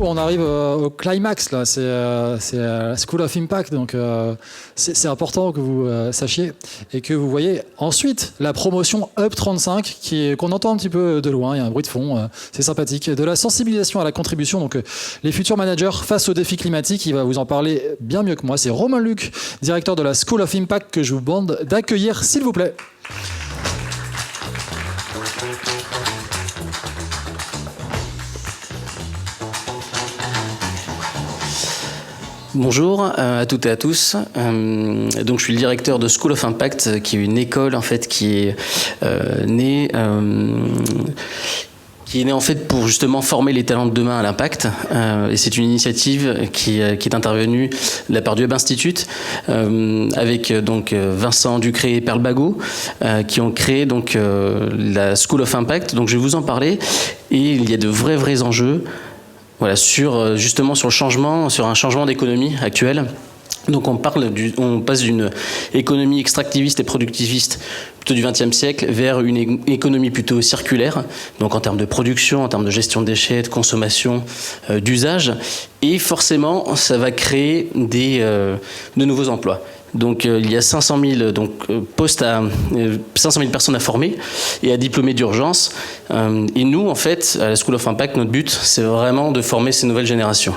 On arrive au climax, là. C'est School of Impact, donc c'est important que vous sachiez et que vous voyez ensuite la promotion Up 35 qu'on entend un petit peu de loin. Il y a un bruit de fond, c'est sympathique. De la sensibilisation à la contribution, donc les futurs managers face aux défis climatiques. Il va vous en parler bien mieux que moi. C'est Romain Luc, directeur de la School of Impact, que je vous demande d'accueillir, s'il vous plaît. Bonjour à toutes et à tous. Donc je suis le directeur de School of Impact, qui est une école en fait qui est née en fait pour justement former les talents de demain à l'impact. Et c'est une initiative qui est intervenue de la part du Hub Institute avec donc Vincent Ducré et Perle Bagot qui ont créé donc la School of Impact. Donc je vais vous en parler et il y a de vrais enjeux. Voilà, justement sur un changement d'économie actuelle. Donc on passe d'une économie extractiviste et productiviste plutôt du XXe siècle vers une économie plutôt circulaire, donc en termes de production, en termes de gestion de déchets, de consommation, d'usage. Et forcément, ça va créer de nouveaux emplois. Donc il y a 500 000 personnes à former et à diplômer d'urgence. Et nous, en fait, à la School of Impact, notre but, c'est vraiment de former ces nouvelles générations.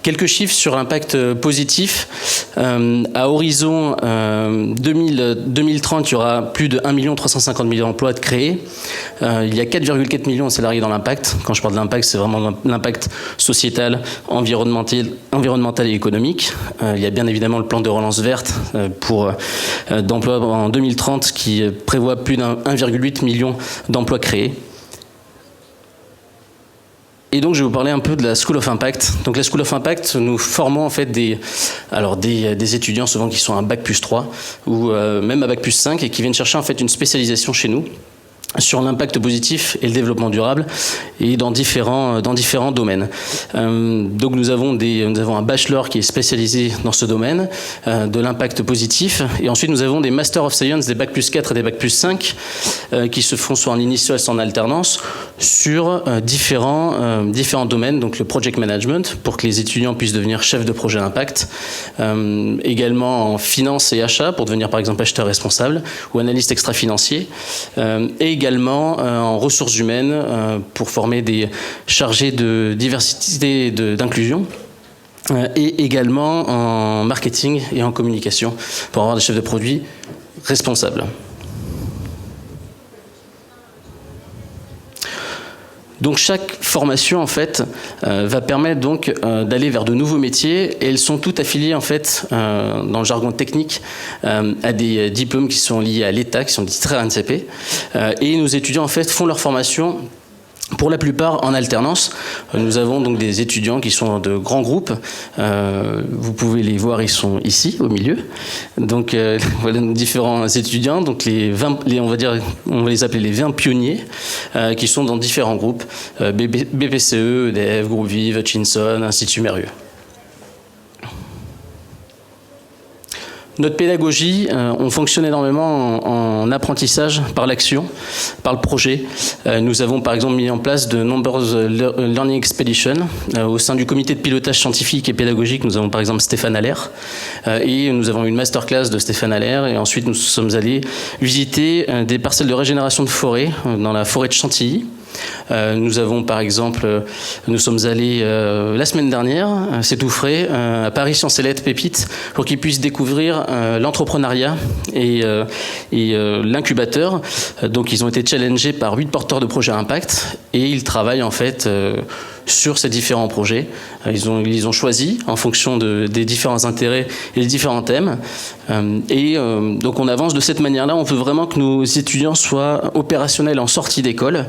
Quelques chiffres sur l'impact positif. À horizon 2030, il y aura plus de 1 350 000 emplois de créés. Il y a 4,4 millions de salariés dans l'impact. Quand je parle de l'impact, c'est vraiment l'impact sociétal, environnemental et économique. Il y a bien évidemment le plan de relance verte d'emplois en 2030 qui prévoit plus d'1,8 million d'emplois créés. Et donc je vais vous parler un peu de la School of Impact. Donc la School of Impact, nous formons en fait des étudiants souvent qui sont à Bac+3 ou même à Bac+5 et qui viennent chercher en fait une spécialisation chez nous sur l'impact positif et le développement durable et dans différents domaines. Donc nous avons un bachelor qui est spécialisé dans ce domaine de l'impact positif et ensuite nous avons des Master of Science, des Bac+4 et des Bac+5 qui se font soit en initial soit en alternance sur différents domaines, donc le project management pour que les étudiants puissent devenir chefs de projet d'impact, également en finance et achat pour devenir par exemple acheteur responsable ou analyste extra-financier, et également en ressources humaines pour former des chargés de diversité et d'inclusion, et également en marketing et en communication pour avoir des chefs de produits responsables. Donc chaque formation en fait va permettre donc d'aller vers de nouveaux métiers et elles sont toutes affiliées en fait dans le jargon technique à des diplômes qui sont liés à l'État, qui sont titrés à l'ANCP, et nos étudiants en fait font leur formation pour la plupart en alternance. Nous avons donc des étudiants qui sont de grands groupes. Vous pouvez les voir, ils sont ici, au milieu. Donc voilà nos différents étudiants. Donc on va les appeler les 20 pionniers qui sont dans différents groupes. BPCE, EDF, Groupe Vive, Hutchinson, Institut Mérieux. Notre pédagogie, on fonctionne énormément en apprentissage par l'action, par le projet. Nous avons par exemple mis en place de nombreuses Learning Expeditions. Au sein du comité de pilotage scientifique et pédagogique, nous avons par exemple Stéphane Allaire. Et nous avons une masterclass de Stéphane Allaire. Et ensuite, nous sommes allés visiter des parcelles de régénération de forêt dans la forêt de Chantilly. Nous avons par exemple, nous sommes allés la semaine dernière, c'est tout frais, à Paris Sciences et Lettres Pépites pour qu'ils puissent découvrir l'entrepreneuriat et l'incubateur. Donc ils ont été challengés par 8 porteurs de projets impact et ils travaillent en fait sur ces différents projets. Ils ont choisi en fonction des différents intérêts et des différents thèmes. Donc on avance de cette manière-là. On veut vraiment que nos étudiants soient opérationnels en sortie d'école.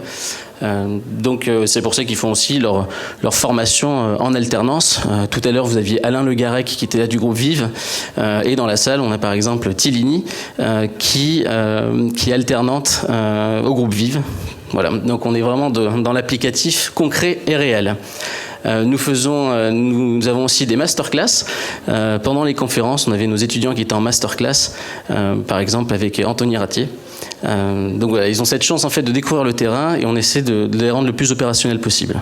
Donc c'est pour ça qu'ils font aussi leur formation en alternance. Tout à l'heure, vous aviez Alain Le Garec qui était là du groupe Vive. Et dans la salle, on a par exemple Tillini qui est alternante au groupe Vive. Voilà, donc on est vraiment dans l'applicatif concret et réel. Nous avons aussi des masterclass. Pendant les conférences, on avait nos étudiants qui étaient en masterclass, par exemple avec Anthony Ratier. Donc voilà, ils ont cette chance en fait de découvrir le terrain et on essaie de les rendre le plus opérationnels possible.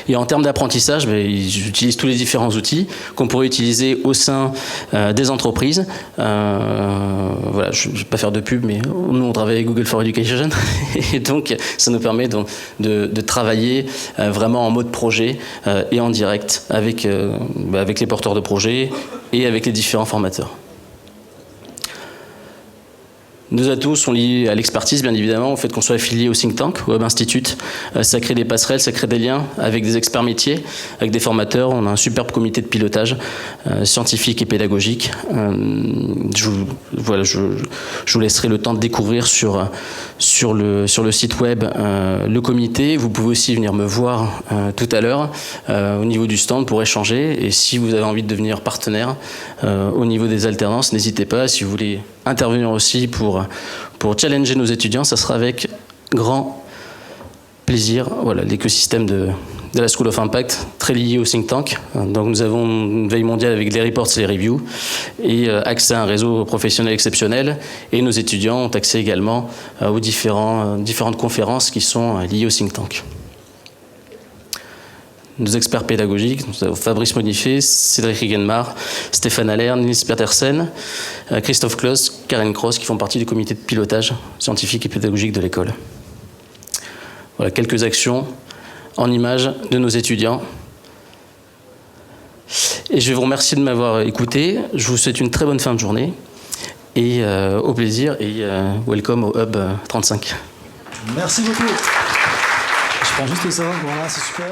Et en termes d'apprentissage, ils utilisent tous les différents outils qu'on pourrait utiliser au sein des entreprises. Voilà, je ne vais pas faire de pub, mais nous, on travaille avec Google for Education. Et donc, ça nous permet de travailler vraiment en mode projet et en direct avec les porteurs de projets et avec les différents formateurs. Nos atouts sont liés à l'expertise, bien évidemment, au fait qu'on soit affilié au think tank, au Web Institute. Ça crée des passerelles, ça crée des liens avec des experts métiers, avec des formateurs. On a un superbe comité de pilotage scientifique et pédagogique. Je vous laisserai le temps de découvrir sur le site web le comité. Vous pouvez aussi venir me voir tout à l'heure au niveau du stand pour échanger. Et si vous avez envie de devenir partenaire au niveau des alternances, n'hésitez pas. Si vous voulez intervenir aussi pour challenger nos étudiants, ça sera avec grand plaisir. Voilà, l'écosystème de la School of Impact, très lié au think tank. Donc nous avons une veille mondiale avec les reports et les reviews, et accès à un réseau professionnel exceptionnel. Et nos étudiants ont accès également aux différentes conférences qui sont liées au think tank. Nos experts pédagogiques, nous avons Fabrice Monifé, Cédric Riegenmar, Stéphane Allaire, Nils Petersen, Christophe Kloss, Karen Cross, qui font partie du comité de pilotage scientifique et pédagogique de l'école. Voilà quelques actions en images de nos étudiants. Et je vais vous remercier de m'avoir écouté. Je vous souhaite une très bonne fin de journée et au plaisir et welcome au Hub 35. Merci beaucoup. Je prends juste ça, voilà, c'est super.